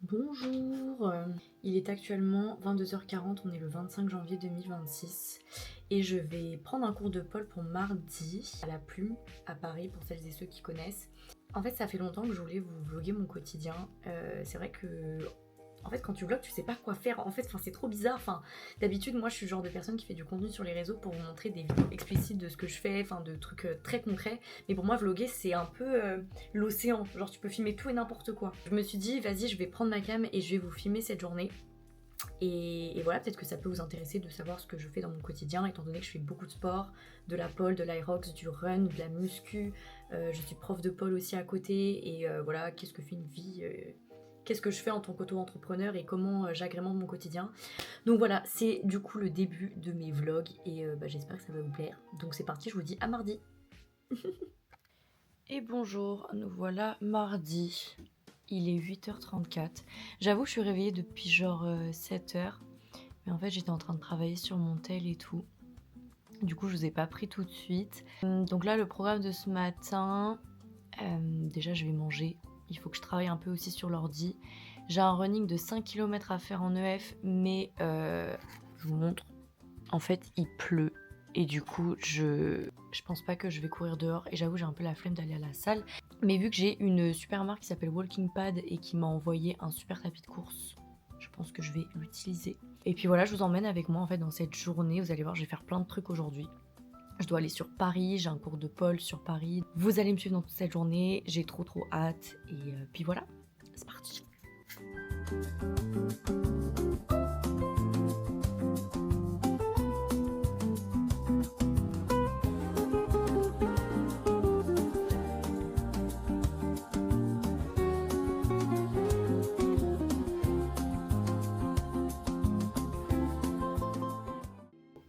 Bonjour, il est actuellement 22h40, on est le 25 janvier 2026 et je vais prendre un cours de pole pour mardi à la Plume à Paris pour celles et ceux qui connaissent. En fait ça fait longtemps que je voulais vous vloguer mon quotidien, c'est vrai que en fait quand tu vlogs tu sais pas quoi faire en fait, c'est trop bizarre, d'habitude moi je suis le genre de personne qui fait du contenu sur les réseaux pour vous montrer des vidéos explicites de ce que je fais, de trucs très concrets, mais pour moi vlogger c'est un peu l'océan, genre tu peux filmer tout et n'importe quoi. Je me suis dit vas-y je vais prendre ma cam et je vais vous filmer cette journée et voilà, peut-être que ça peut vous intéresser de savoir ce que je fais dans mon quotidien étant donné que je fais beaucoup de sport, de la pole, de l'aerox, du run, de la muscu, je suis prof de pole aussi à côté et voilà, qu'est-ce que fait une vie, qu'est-ce que je fais en tant qu'auto-entrepreneur et comment j'agrémente mon quotidien. Donc voilà, c'est du coup le début de mes vlogs et j'espère que ça va vous plaire. Donc c'est parti, je vous dis à mardi. Et bonjour, nous voilà mardi. Il est 8h34. J'avoue, je suis réveillée depuis genre 7h. Mais en fait, j'étais en train de travailler sur mon tel et tout. Du coup, je vous ai pas pris tout de suite. Donc là, le programme de ce matin, déjà, je vais manger. Il faut que je travaille un peu aussi sur l'ordi. J'ai un running de 5 km à faire en EF, mais je vous montre. En fait, il pleut. Et du coup, je pense pas que je vais courir dehors. Et j'avoue, j'ai un peu la flemme d'aller à la salle. Mais vu que j'ai une super marque qui s'appelle Walking Pad et qui m'a envoyé un super tapis de course, je pense que je vais l'utiliser. Et puis voilà, je vous emmène avec moi en fait dans cette journée. Vous allez voir, je vais faire plein de trucs aujourd'hui. Je dois aller sur Paris, j'ai un cours de pole sur Paris. Vous allez me suivre dans toute cette journée, j'ai trop hâte. Et puis voilà, c'est parti.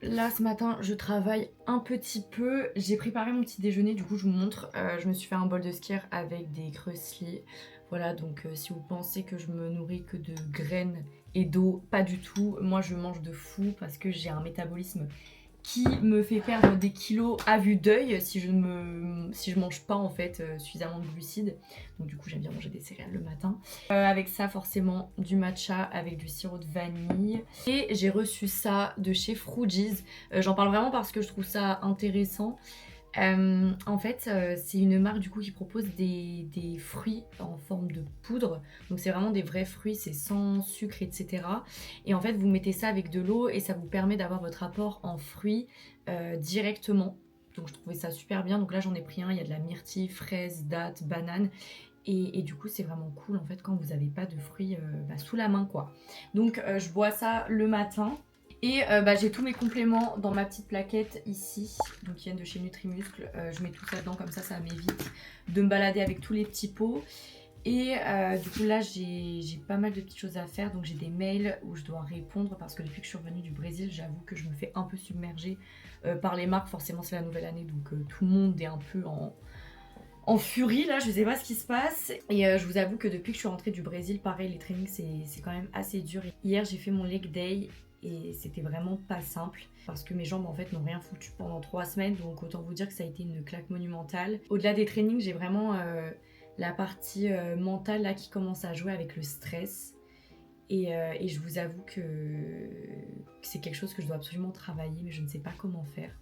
Là ce matin je travaille un petit peu, j'ai préparé mon petit déjeuner, du coup je vous montre, je me suis fait un bol de skyr avec des creusets. Voilà, donc si vous pensez que je me nourris que de graines et d'eau, pas du tout. Moi je mange de fou parce que j'ai un métabolisme qui me fait perdre des kilos à vue d'œil si je mange pas en fait suffisamment de glucides. Donc du coup j'aime bien manger des céréales le matin. Avec ça forcément du matcha avec du sirop de vanille. Et j'ai reçu ça de chez Fruities. J'en parle vraiment parce que je trouve ça intéressant. En fait, c'est une marque du coup qui propose des fruits en forme de poudre. Donc c'est vraiment des vrais fruits, c'est sans sucre, etc. Et en fait, vous mettez ça avec de l'eau et ça vous permet d'avoir votre apport en fruits directement. Donc je trouvais ça super bien. Donc là j'en ai pris un, il y a de la myrtille, fraise, date, banane. Et du coup c'est vraiment cool en fait quand vous n'avez pas de fruits sous la main quoi. Donc je bois ça le matin. Et j'ai tous mes compléments dans ma petite plaquette ici, donc qui viennent de chez Nutrimuscle. Je mets tout ça dedans, comme ça m'évite de me balader avec tous les petits pots. Et du coup là j'ai pas mal de petites choses à faire, donc j'ai des mails où je dois répondre parce que depuis que je suis revenue du Brésil, j'avoue que je me fais un peu submerger par les marques. Forcément c'est la nouvelle année, donc tout le monde est un peu en furie là, je sais pas ce qui se passe. Et je vous avoue que depuis que je suis rentrée du Brésil, pareil, les trainings c'est quand même assez dur. Hier j'ai fait mon leg day et c'était vraiment pas simple parce que mes jambes en fait n'ont rien foutu pendant 3 semaines, donc autant vous dire que ça a été une claque monumentale. Au-delà des trainings, j'ai vraiment la partie mentale là qui commence à jouer avec le stress. Et je vous avoue que c'est quelque chose que je dois absolument travailler, mais je ne sais pas comment faire.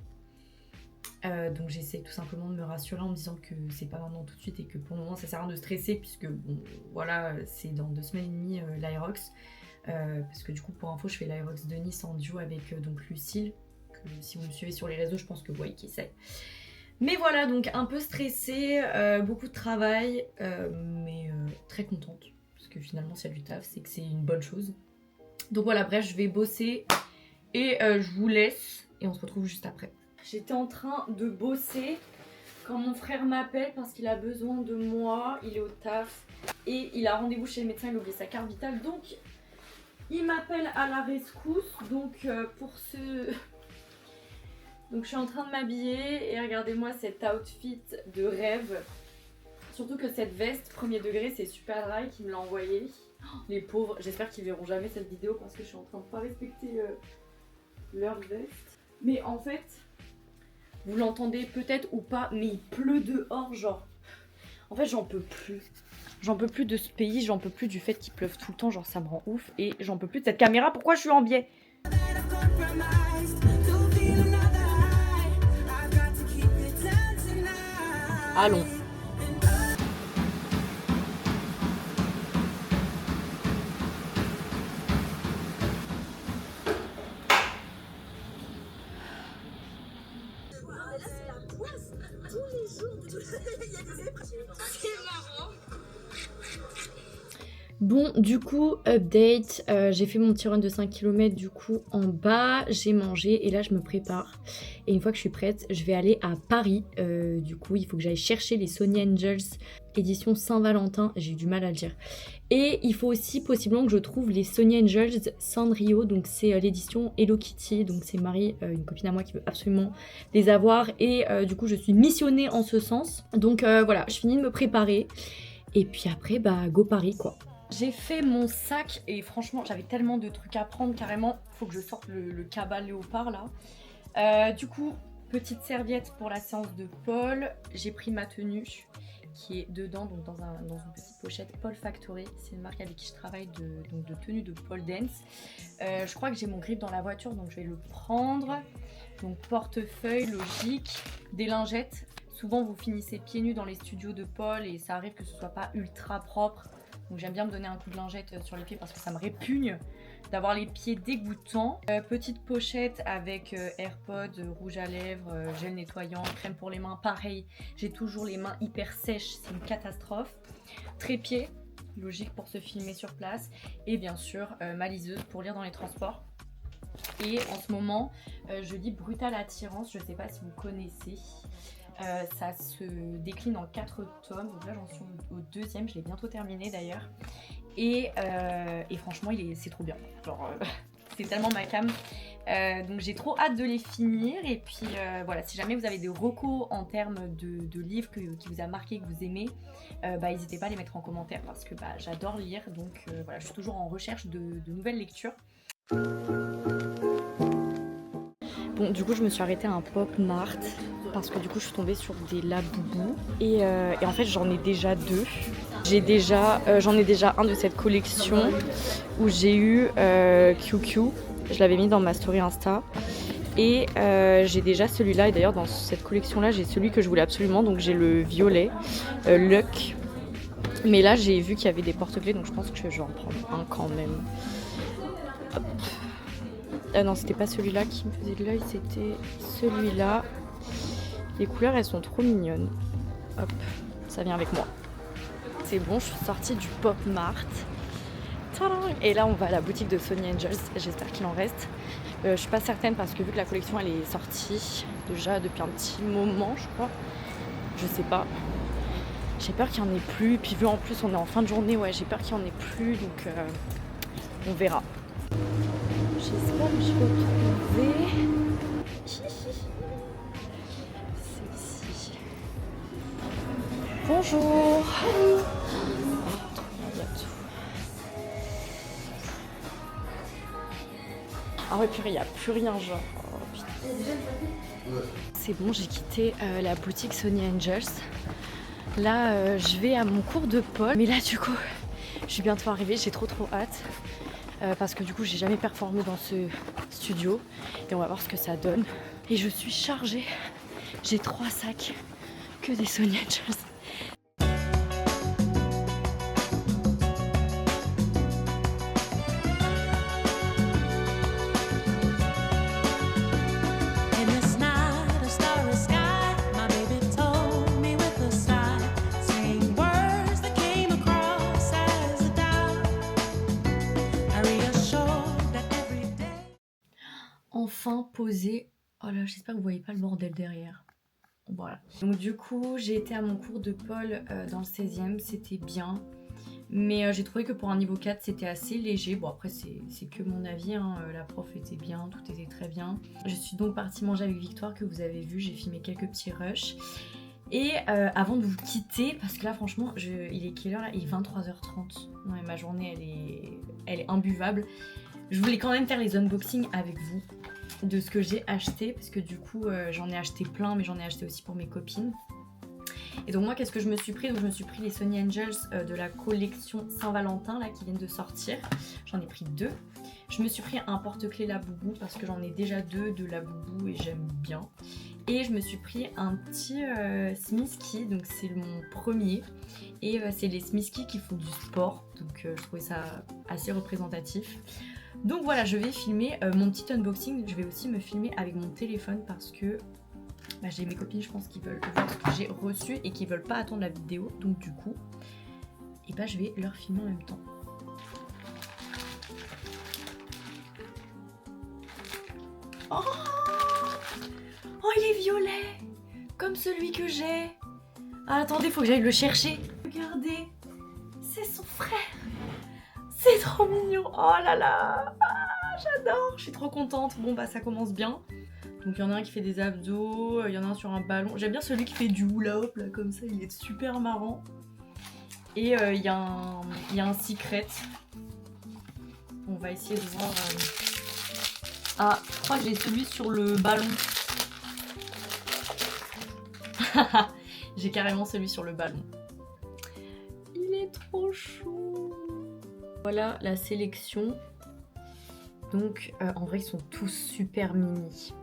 Donc j'essaie tout simplement de me rassurer en me disant que c'est pas maintenant tout de suite et que pour le moment ça sert à rien de stresser puisque bon voilà, c'est dans 2 semaines et demie l'Aerox. Parce que du coup pour info je fais l'Aerox de Nice en duo avec donc Lucille, que si vous me suivez sur les réseaux je pense que vous voyez qui c'est. Mais voilà, donc un peu stressée, beaucoup de travail, mais très contente parce que finalement s'il y a du taf c'est que c'est une bonne chose. Donc voilà, bref, je vais bosser et je vous laisse et on se retrouve juste après. J'étais en train de bosser quand mon frère m'appelle parce qu'il a besoin de moi, il est au taf et il a rendez-vous chez le médecin, il a oublié sa carte vitale, donc il m'appelle à la rescousse. Donc donc je suis en train de m'habiller et regardez-moi cet outfit de rêve. Surtout que cette veste premier degré c'est Super Dry qui me l'a envoyée. Oh, les pauvres, j'espère qu'ils verront jamais cette vidéo parce que je suis en train de pas respecter leur veste. Mais en fait, vous l'entendez peut-être ou pas, mais il pleut dehors genre. En fait j'en peux plus. J'en peux plus de ce pays, j'en peux plus du fait qu'il pleuve tout le temps, genre ça me rend ouf. Et j'en peux plus de cette caméra, pourquoi je suis en biais? Allons. Bon, du coup, update, j'ai fait mon petit run de 5 km du coup en bas, j'ai mangé et là je me prépare. Et une fois que je suis prête, je vais aller à Paris. Du coup, il faut que j'aille chercher les Sony Angels édition Saint-Valentin, j'ai eu du mal à le dire. Et il faut aussi possiblement que je trouve les Sony Angels Sanrio, donc c'est l'édition Hello Kitty, donc c'est Marie, une copine à moi qui veut absolument les avoir. Et du coup, je suis missionnée en ce sens. Donc voilà, je finis de me préparer. Et puis après, bah go Paris quoi. J'ai fait mon sac et franchement j'avais tellement de trucs à prendre carrément. Faut que je sorte le cabas léopard là. Du coup, petite serviette pour la séance de Paul. J'ai pris ma tenue qui est dedans, donc dans une petite pochette Paul Factory. C'est une marque avec qui je travaille de tenue de Paul Dance. Je crois que j'ai mon grip dans la voiture donc je vais le prendre. Donc portefeuille, logique, des lingettes. Souvent vous finissez pieds nus dans les studios de Paul et ça arrive que ce soit pas ultra propre. Donc j'aime bien me donner un coup de lingette sur les pieds parce que ça me répugne d'avoir les pieds dégoûtants. Petite pochette avec AirPods, rouge à lèvres, gel nettoyant, crème pour les mains. Pareil, j'ai toujours les mains hyper sèches, c'est une catastrophe. Trépied, logique pour se filmer sur place. Et bien sûr, ma liseuse pour lire dans les transports. Et en ce moment, je lis Brutale Attirance, je ne sais pas si vous connaissez. Ça se décline en 4 tomes, donc là j'en suis au 2e, je l'ai bientôt terminé d'ailleurs. Et franchement c'est trop bien, genre c'est tellement ma came. Donc j'ai trop hâte de les finir. Et puis voilà, si jamais vous avez des recos en termes de livres qui vous a marqué, que vous aimez, n'hésitez pas à les mettre en commentaire parce que j'adore lire. Donc voilà, je suis toujours en recherche de nouvelles lectures. Bon, du coup, je me suis arrêtée à un Pop Mart parce que du coup, je suis tombée sur des Labubu et en fait, j'en ai déjà 2. J'en ai déjà un de cette collection où j'ai eu QQ. Je l'avais mis dans ma story Insta. Et j'ai déjà celui-là. Et d'ailleurs, dans cette collection-là, j'ai celui que je voulais absolument. Donc, j'ai le violet, Luck. Mais là, j'ai vu qu'il y avait des porte-clés, donc je pense que je vais en prendre un quand même. Hop. Ah non, c'était pas celui-là qui me faisait de l'œil, c'était celui-là. Les couleurs, elles sont trop mignonnes. Hop, ça vient avec moi. C'est bon, je suis sortie du Pop Mart. Tadam! Et là, on va à la boutique de Sony Angels. J'espère qu'il en reste. Je suis pas certaine parce que vu que la collection, elle est sortie déjà depuis un petit moment, je crois. Je sais pas. J'ai peur qu'il n'y en ait plus. Puis vu en plus, on est en fin de journée, ouais, j'ai peur qu'il n'y en ait plus. Donc, on verra. J'espère que je vais trouver. C'est ici. Bonjour. Oh, il y a tout. Ah ouais, purée, il n'y a plus rien, genre. Oh, putain. C'est bon, j'ai quitté la boutique Sony Angels. Là, je vais à mon cours de Paul. Mais là, du coup, je suis bientôt arrivée. J'ai trop hâte. Parce que du coup j'ai jamais performé dans ce studio et on va voir ce que ça donne. Et je suis chargée, j'ai 3 sacs, que des Sony Angels. Enfin posé. Oh là, j'espère que vous voyez pas le bordel derrière. Voilà. Donc du coup, j'ai été à mon cours de Paul dans le 16e, c'était bien. Mais j'ai trouvé que pour un niveau 4, c'était assez léger. Bon après, c'est que mon avis, hein. La prof était bien, tout était très bien. Je suis donc partie manger avec Victoire, que vous avez vu, j'ai filmé quelques petits rushs. Et avant de vous quitter, parce que là franchement, il est quelle heure là? Il est 23h30. Ouais, ma journée, elle est imbuvable. Je voulais quand même faire les unboxings avec vous de ce que j'ai acheté, parce que du coup j'en ai acheté plein, mais j'en ai acheté aussi pour mes copines. Et donc moi qu'est-ce que je me suis pris? Donc je me suis pris les Sony Angels de la collection Saint-Valentin là qui viennent de sortir. J'en ai pris 2. Je me suis pris un porte-clés Labubu parce que j'en ai déjà 2 de Labubu et j'aime bien. Et je me suis pris un petit Smisky, donc c'est mon premier. Et c'est les Smisky qui font du sport, donc je trouvais ça assez représentatif. Donc voilà, je vais filmer mon petit unboxing. Je vais aussi me filmer avec mon téléphone parce que j'ai mes copines, je pense, qui veulent voir ce que j'ai reçu et qui veulent pas attendre la vidéo. Donc du coup, je vais leur filmer en même temps. Oh, oh, il est violet, comme celui que j'ai. Ah, attendez, faut que j'aille le chercher. Regardez, c'est son frère. C'est trop mignon. Oh là là, ah, j'adore. Je suis trop contente. Bon bah ça commence bien. Donc il y en a un qui fait des abdos, il y en a un sur un ballon. J'aime bien celui qui fait du hula hop là comme ça, il est super marrant. Et il y a un secret. On va essayer de voir. Ah, je crois que j'ai celui sur le ballon. J'ai carrément celui sur le ballon. Il est trop chou. Voilà la sélection. Donc en vrai ils sont tous super mini.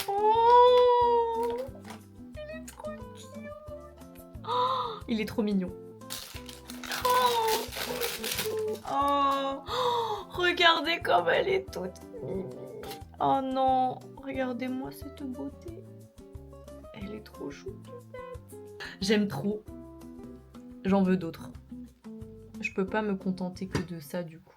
Oh, il est trop cute. Oh, il est trop mignon. Oh, regardez comme elle est toute mimi. Oh non, regardez-moi cette beauté. Elle est trop chou. J'aime trop. J'en veux d'autres. Je peux pas me contenter que de ça du coup.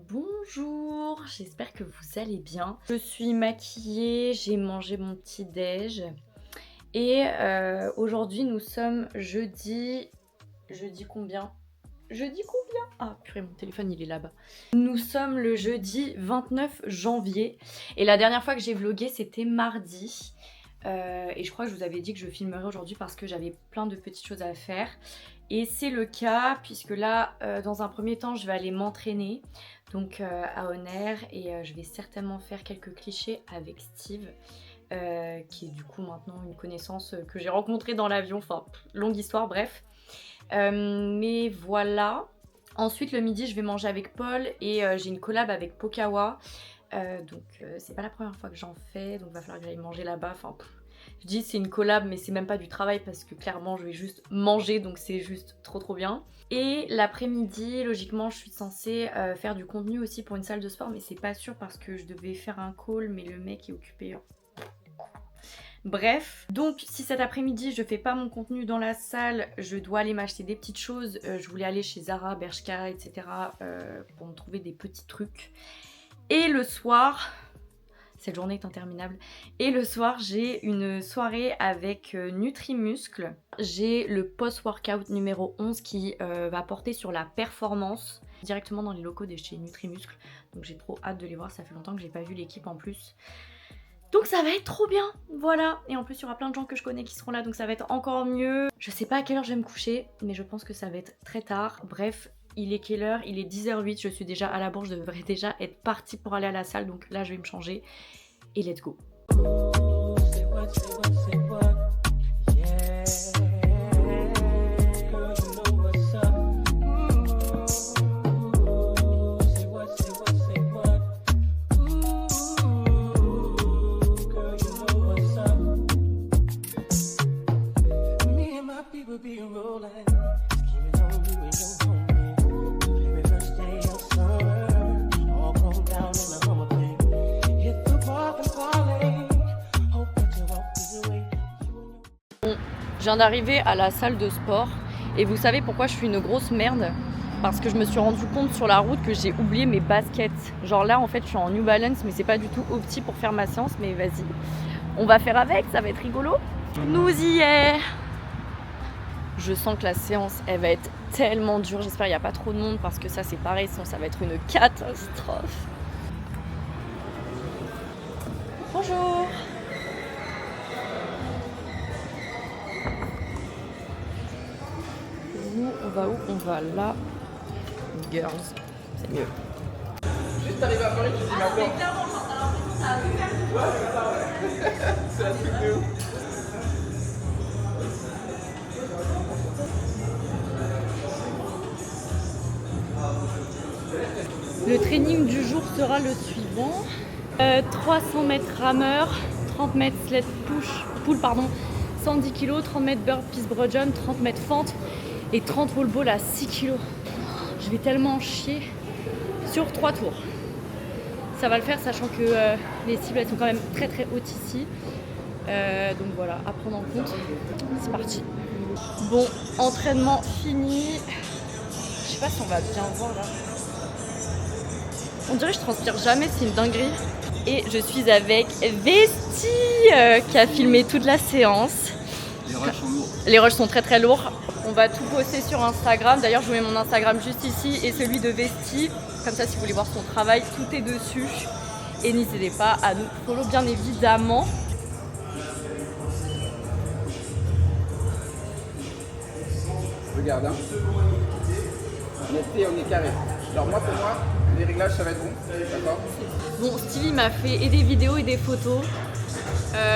Bonjour, j'espère que vous allez bien. Je suis maquillée, j'ai mangé mon petit déj et aujourd'hui nous sommes jeudi combien? Jeudi combien? Ah purée, mon téléphone il est là-bas. Nous sommes le jeudi 29 janvier et la dernière fois que j'ai vlogué c'était mardi. Et je crois que je vous avais dit que je filmerais aujourd'hui parce que j'avais plein de petites choses à faire. Et c'est le cas puisque là, dans un premier temps, je vais aller m'entraîner donc à Honor et je vais certainement faire quelques clichés avec Steve qui est du coup maintenant une connaissance que j'ai rencontrée dans l'avion, enfin longue histoire, bref. Mais voilà. Ensuite le midi je vais manger avec Paul et j'ai une collab avec Pokawa. Donc c'est pas la première fois que j'en fais, donc va falloir que j'aille manger là-bas. Enfin, je dis c'est une collab mais c'est même pas du travail parce que clairement je vais juste manger, donc c'est juste trop bien. Et l'après-midi logiquement je suis censée faire du contenu aussi pour une salle de sport, mais c'est pas sûr parce que je devais faire un call mais le mec est occupé. Bref, donc si cet après-midi je fais pas mon contenu dans la salle, je dois aller m'acheter des petites choses. Je voulais aller chez Zara, Bershka, etc. Pour me trouver des petits trucs. Et le soir, cette journée est interminable, et le soir j'ai une soirée avec Nutrimuscle. J'ai le post-workout numéro 11 qui va porter sur la performance directement dans les locaux de chez Nutrimuscle. Donc j'ai trop hâte de les voir, ça fait longtemps que j'ai pas vu l'équipe en plus. Donc ça va être trop bien, voilà. Et en plus il y aura plein de gens que je connais qui seront là, donc ça va être encore mieux. Je sais pas à quelle heure je vais me coucher, mais je pense que ça va être très tard. Bref, il est quelle heure? Il est 10h08, je suis déjà à la bourse, je devrais déjà être partie pour aller à la salle. Donc là je vais me changer et let's go. Je viens d'arriver à la salle de sport et vous savez pourquoi je suis une grosse merde? Parce que je me suis rendu compte sur la route que j'ai oublié mes baskets. Genre là en fait je suis en New Balance mais c'est pas du tout opti pour faire ma séance, mais vas-y. On va faire avec, ça va être rigolo. Nous y est. Je sens que la séance, elle va être tellement dure. J'espère qu'il n'y a pas trop de monde parce que ça, c'est pareil, sinon ça va être une catastrophe. Bonjour. Nous, on va où? On va là. Girls, c'est mieux. Juste arrivé à Paris, tu dis maintenant. Mais clairement, genre, t'as l'impression que ça a pu faire. Ouais, c'est ça, ouais. C'est un truc de ouf. Le training du jour sera le suivant. 300 mètres rameur, 30 mètres sled pull, 110 kg, 30 mètres burpees broad jump, 30 mètres fente et 30 wall ball à 6 kg. Je vais tellement chier sur 3 tours. Ça va le faire, sachant que les cibles elles sont quand même très très hautes ici. Donc voilà, à prendre en compte. C'est parti. Bon, entraînement fini. Je sais pas si on va bien voir là. On dirait que je transpire jamais, c'est une dinguerie. Et je suis avec Vesti qui a filmé toute la séance. Les rushs sont lourds. Les rushs sont très très lourds. On va tout poster sur Instagram. D'ailleurs, je vous mets mon Instagram juste ici et celui de Vesti. Comme ça, si vous voulez voir son travail, tout est dessus. Et n'hésitez pas à nous follow bien évidemment. Regarde, hein. On est carré. Alors moi, pour moi, les réglages, ça va être bon. D'accord. Bon, Stevie m'a fait et des vidéos et des photos.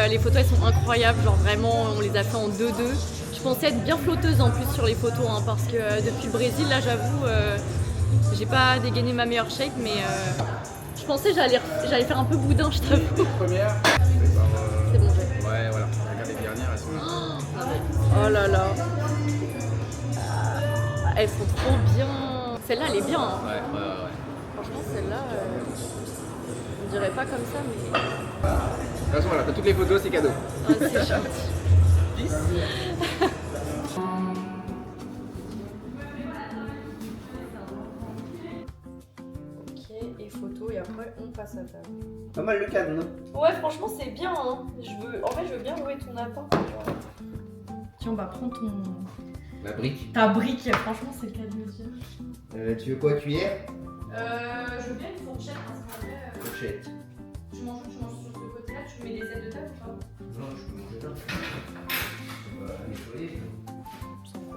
Les photos, elles sont incroyables. Genre vraiment, on les a fait en 2-2. Je pensais être bien flotteuse en plus sur les photos. Hein, parce que depuis le Brésil, là, j'avoue, j'ai pas dégainé ma meilleure shape. Mais je pensais que j'allais faire un peu boudin, je t'avoue. Première. C'est bon, j'ai. Ouais, voilà. Regarde les dernières, elles sont. Oh là là. Elles sont trop bien. Celle-là, elle est bien. Hein. Ouais. Franchement, celle-là, on dirait pas comme ça, mais. De toute façon, voilà, t'as toutes les photos, c'est cadeau. Ah, c'est gentil. Peace. Ok, et photo, et après, on passe à table. Pas mal le cadre, non? Ouais, franchement, c'est bien. Hein. En fait, je veux bien louer ton appart. Tiens, bah, prends ton. La brique. Ta brique, franchement, c'est le cas de le dire. Tu veux quoi, cuillère? Je veux bien une fourchette parce qu'en vrai. Fourchette. Tu manges sur ce côté-là, tu mets des ailes de table ou pas? Non, je peux manger là. Nettoyer.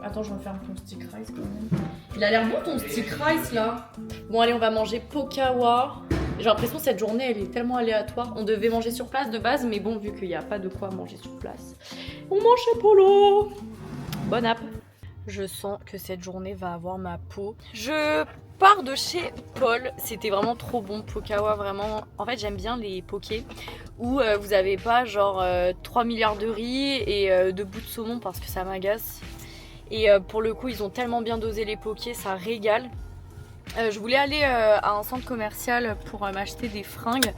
Attends, je referme ton stick rice quand même. Il a l'air bon ton stick rice là. Bon, allez, on va manger Pokawa. J'ai l'impression que cette journée elle est tellement aléatoire. On devait manger sur place de base, mais bon, vu qu'il n'y a pas de quoi manger sur place, on mange chez Polo. Bon app. Je sens que cette journée va avoir ma peau. Je pars de chez Paul. C'était vraiment trop bon, Pokawa, vraiment. En fait, j'aime bien les pokés où vous avez pas genre 3 milliards de riz et 2 bouts de saumon parce que ça m'agace. Et pour le coup, ils ont tellement bien dosé les pokés, ça régale. Je voulais aller à un centre commercial pour m'acheter des fringues.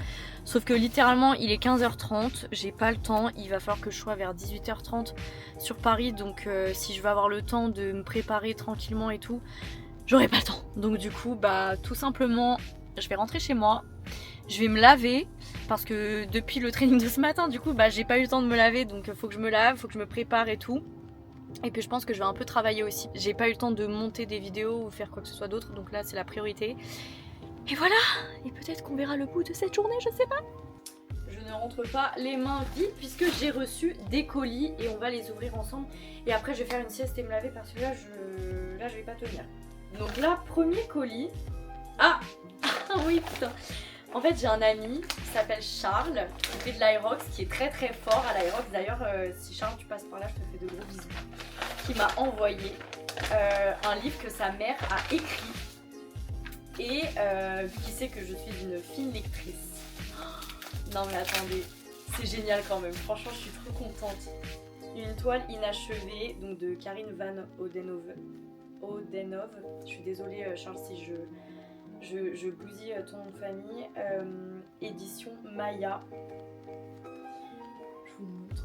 Sauf que littéralement il est 15h30, j'ai pas le temps, il va falloir que je sois vers 18h30 sur Paris. Donc si je veux avoir le temps de me préparer tranquillement et tout, j'aurai pas le temps. Donc du coup bah tout simplement je vais rentrer chez moi, je vais me laver. Parce que depuis le training de ce matin du coup bah j'ai pas eu le temps de me laver. Donc faut que je me lave, faut que je me prépare et tout. Et puis je pense que je vais un peu travailler aussi. J'ai pas eu le temps de monter des vidéos ou faire quoi que ce soit d'autre. Donc là c'est la priorité. Et voilà. Et peut-être qu'on verra le bout de cette journée, je sais pas. Je ne rentre pas les mains vides puisque j'ai reçu des colis. Et on va les ouvrir ensemble. Et après je vais faire une sieste et me laver parce que là je vais pas tenir. Donc là premier colis. Ah oui putain. En fait j'ai un ami qui s'appelle Charles, qui fait de l'Aerox, qui est très très fort à l'Aerox. D'ailleurs si Charles tu passes par là, je te fais de gros bisous. Qui m'a envoyé un livre que sa mère a écrit. Et vu qu'il sait que je suis une fine lectrice. Non mais attendez, c'est génial quand même, franchement je suis trop contente. Une toile inachevée, donc de Karine Van Odenov. Je suis désolée Charles si je bousille ton nom de famille. Édition Maya. Je vous montre.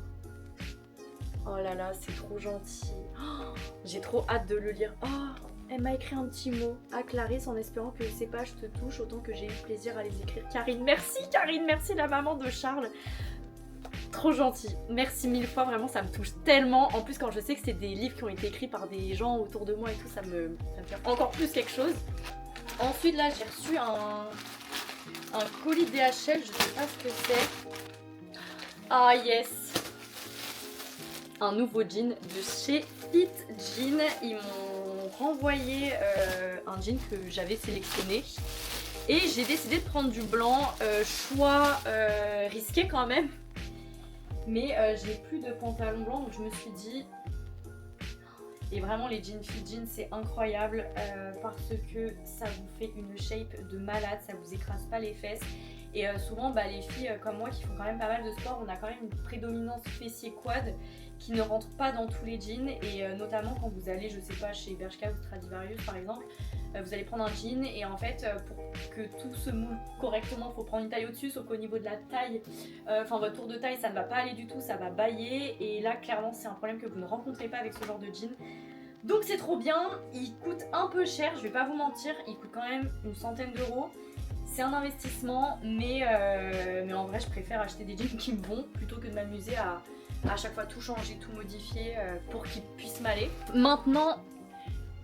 Oh là là, c'est trop gentil. Oh, j'ai trop hâte de le lire. Oh, elle m'a écrit un petit mot à Clarisse en espérant que ces pages te touchent autant que j'ai eu plaisir à les écrire. Karine, merci la maman de Charles. trop gentil. Merci mille fois, vraiment ça me touche tellement. En plus quand je sais que c'est des livres qui ont été écrits par des gens autour de moi et tout, ça me fait encore plus quelque chose. Ensuite là j'ai reçu un colis DHL, je sais pas ce que c'est. Ah yes, un nouveau jean de chez Fit Jean. Ils m'ont renvoyé un jean que j'avais sélectionné. Et j'ai décidé de prendre du blanc, choix risqué quand même. Mais j'ai plus de pantalon blanc donc je me suis dit... Et vraiment les jeans Fit Jean c'est incroyable parce que ça vous fait une shape de malade, ça vous écrase pas les fesses. Et souvent les filles comme moi qui font quand même pas mal de sport, on a quand même une prédominance fessier quad qui ne rentre pas dans tous les jeans. Et notamment quand vous allez, je sais pas, chez Bershka ou Stradivarius par exemple, vous allez prendre un jean et en fait pour que tout se moule correctement, il faut prendre une taille au-dessus, sauf qu'au niveau de la taille, votre tour de taille ça ne va pas aller du tout, ça va bailler. Et là clairement c'est un problème que vous ne rencontrez pas avec ce genre de jean. Donc c'est trop bien, il coûte un peu cher, je vais pas vous mentir, il coûte quand même une centaine d'euros. C'est un investissement, mais en vrai je préfère acheter des jeans qui me vont plutôt que de m'amuser à chaque fois tout changer, tout modifier pour qu'ils puissent m'aller. Maintenant,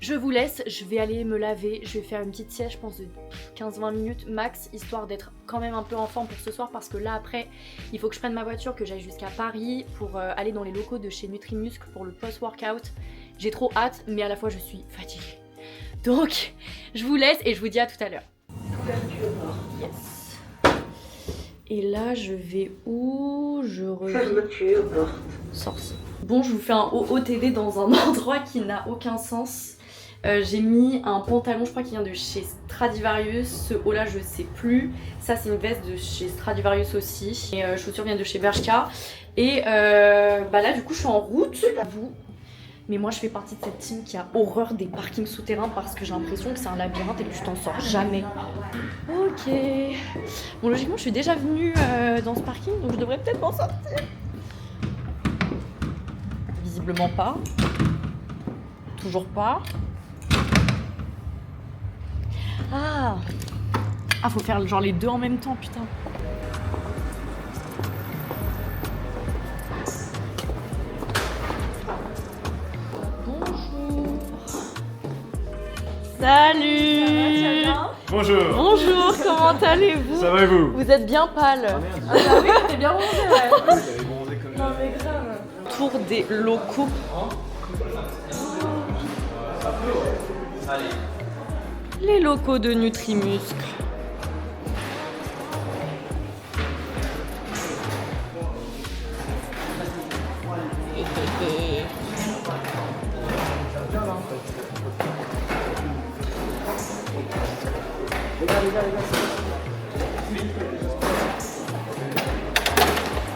je vous laisse, je vais aller me laver, je vais faire une petite sieste, je pense de 15-20 minutes max, histoire d'être quand même un peu en forme pour ce soir parce que là après, il faut que je prenne ma voiture, que j'aille jusqu'à Paris pour aller dans les locaux de chez Nutrimuscle pour le post-workout. J'ai trop hâte, mais à la fois je suis fatiguée. Donc, je vous laisse et je vous dis à tout à l'heure. Yes. Et là, je vais où? Je reviens. Sorcier. Bon, je vous fais un OOTD dans un endroit qui n'a aucun sens. J'ai mis un pantalon, je crois qu'il vient de chez Stradivarius. Ce haut là, je sais plus. Ça, c'est une veste de chez Stradivarius aussi. Et chaussures viennent de chez Bershka. Et là, du coup, je suis en route. Vous. Mais moi je fais partie de cette team qui a horreur des parkings souterrains parce que j'ai l'impression que c'est un labyrinthe et que tu t'en sors jamais. Ok. Bon logiquement je suis déjà venue dans ce parking donc je devrais peut-être m'en sortir. Visiblement pas. Toujours pas. Ah, faut faire genre les deux en même temps, putain. Salut! Bonjour! Bonjour, comment allez-vous? Ça va et vous? Vous êtes bien pâle. Ah oui, t'es bien bronzé, ouais. Vous avez bronzé comme Non mais grave. Tour des locaux. Les locaux de Nutrimuscle.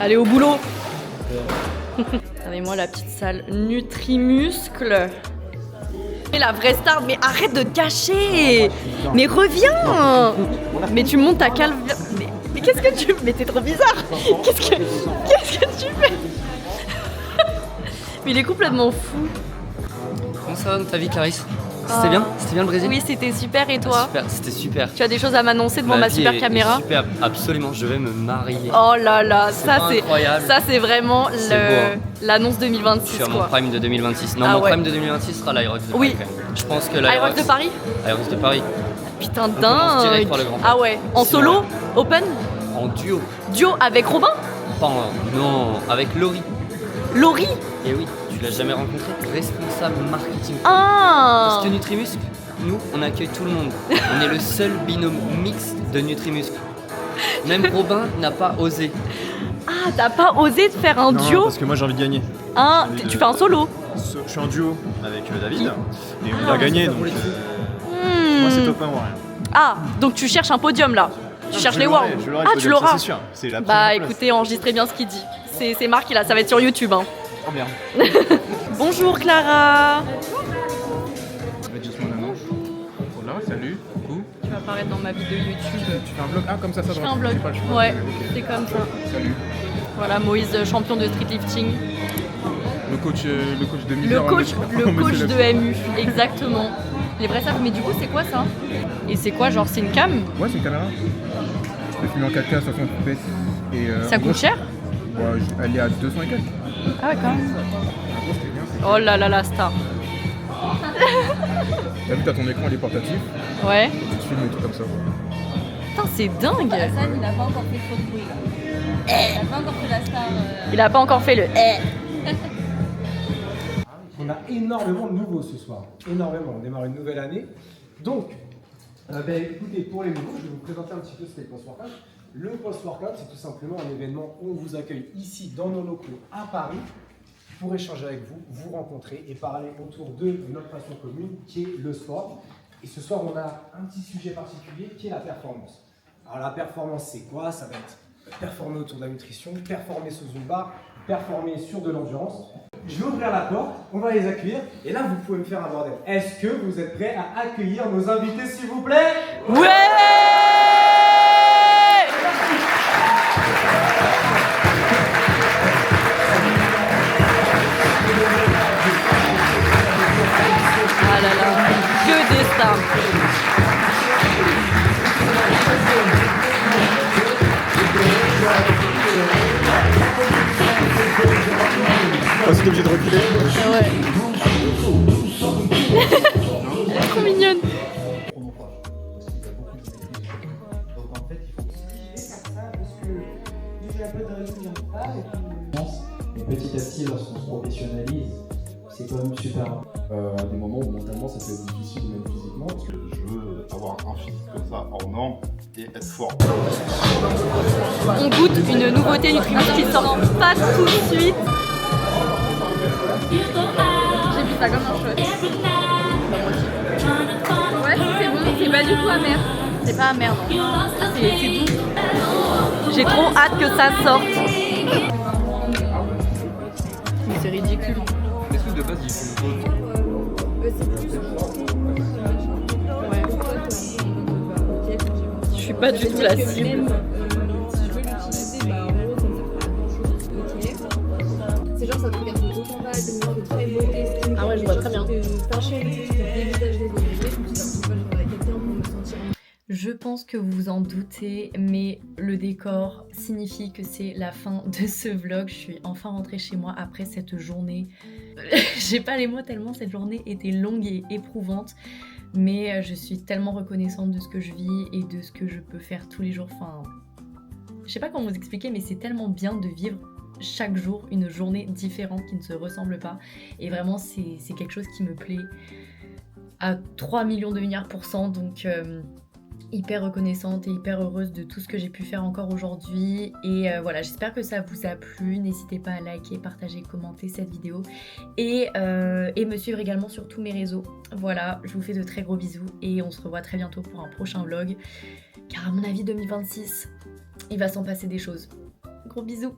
Allez au boulot. Regardez-moi la petite salle Nutrimuscle. Et la vraie star, mais arrête de te cacher. Mais reviens. Mais tu montes à calme. Mais qu'est-ce que tu... Mais t'es trop bizarre. Qu'est-ce que tu fais? Mais il est complètement fou. Comment ça va dans ta vie, Clarisse? C'était bien? C'était bien le Brésil? Oui, c'était super. Et toi? Super, c'était super. Tu as des choses à m'annoncer devant ma super caméra? Super, absolument. Je vais me marier. Oh là là, incroyable. Ça c'est vraiment l'annonce 2026. Je suis à quoi. mon prime de 2026. Non, Ah mon ouais. prime de 2026 sera l'Aerox de Paris. Oui. Quand même. Je pense que Aerox de Paris? Aerox de Paris. Putain On commence direct dingue. par le Grand Prix. Ah ouais. En Sinon, solo? Open? En duo. Duo avec Robin? Pas en... Non, avec Laurie. Laurie? Et oui, tu l'as jamais rencontré? Responsable marketing. Ah. Parce que Nutrimuscle, nous, on accueille tout le monde. On est le seul binôme mixte de Nutrimuscle. Même Robin n'a pas osé. Ah, t'as pas osé de faire un Non, duo? parce que moi j'ai envie de gagner. Ah, tu fais un solo? Je suis en duo avec David et on Ah, a gagné ça donc pour les filles. moi c'est top 1 moi rien. Ah, donc tu cherches un podium là? Tu cherches Je les l'aurai, Worlds? je l'aurai, Ah, le tu podium, ça, l'auras? c'est sûr. C'est la Bah première place. écoutez, enregistrez bien ce qu'il dit. C'est Marc, ça va être sur YouTube. Hein. Trop bien. Bonjour Clara. Juste mon annonce. Voilà, salut, coucou. Tu vas apparaître dans ma vidéo YouTube. Tu fais un vlog? Ah, comme ça, ça Je doit. fais un vlog. J'ai pas le choix. Ouais, Ok. c'est comme ça. Salut. Voilà, Moïse, champion de streetlifting. Le coach de Le misère. coach Monsieur de le- MU, exactement. Les vrais savent, mais du coup, c'est quoi ça? Et c'est quoi, genre, c'est une cam? Ouais, c'est une caméra. Tu peux filmer en 4K, 60 fps. Et, Ça en gros, coûte cher? Elle est à 200 et quelques. Ah ouais, quand même. En gros, ce qui est bien, c'est que Oh là là, la star. t'as vu, t'as ton écran, il est portatif, Ouais. tu te filmes et tout comme ça. Putain, c'est dingue. Hassan, il n'a pas encore fait trop de bruit là. Il n'a pas encore fait la star. Il a pas encore fait le On a énormément de nouveaux ce soir, énormément. On démarre une nouvelle année. Donc, écoutez, pour les nouveaux, je vais vous présenter un petit peu ce qu'est le post-workout. Le post-workout, c'est tout simplement un événement où on vous accueille ici dans nos locaux à Paris pour échanger avec vous, vous rencontrer et parler autour de notre passion commune qui est le sport. Et ce soir, on a un petit sujet particulier qui est la performance. Alors la performance, c'est quoi? Ça va être performer autour de la nutrition, performer sous une barre, performer sur de l'endurance. Je vais ouvrir la porte, on va les accueillir et là vous pouvez me faire un bordel. Est-ce que vous êtes prêts à accueillir nos invités s'il vous plaît? Ouais. Ah là là, que des stars. Oh, c'est obligé de reculer. Ouais. Elle est trop mignonne. Et petit à petit, lorsqu'on se professionnalise, c'est quand même super. À des moments où mentalement ça peut être difficile, même physiquement, parce que je veux avoir un physique comme ça hors norme et être fort. On goûte une nouveauté nutritive qui sort pas tout de suite. J'ai vu ça comme un chouette. Ouais, c'est bon, c'est pas du tout amer. C'est pas amer, non. C'est doux. J'ai trop hâte que ça sorte. Mais c'est ridicule. Les trucs de base, ils font jaune. Ouais. Je suis pas du tout la cible. C'est genre ça te regarde de haut en bas, des moments de très beauté. Ah ouais, je vois très bien. Je pense que vous vous en doutez, mais le décor signifie que c'est la fin de ce vlog. Je suis enfin rentrée chez moi après cette journée. J'ai pas les mots tellement cette journée était longue et éprouvante, mais je suis tellement reconnaissante de ce que je vis et de ce que je peux faire tous les jours. Enfin, je sais pas comment vous expliquer, mais c'est tellement bien de vivre chaque jour une journée différente qui ne se ressemble pas. Et vraiment, c'est quelque chose qui me plaît à 3 millions de milliards %. Donc hyper reconnaissante et hyper heureuse de tout ce que j'ai pu faire encore aujourd'hui. Et voilà, j'espère que ça vous a plu. N'hésitez pas à liker, partager, commenter cette vidéo. Et me suivre également sur tous mes réseaux. Voilà, je vous fais de très gros bisous. Et on se revoit très bientôt pour un prochain vlog. Car à mon avis, 2026, il va s'en passer des choses. Gros bisous.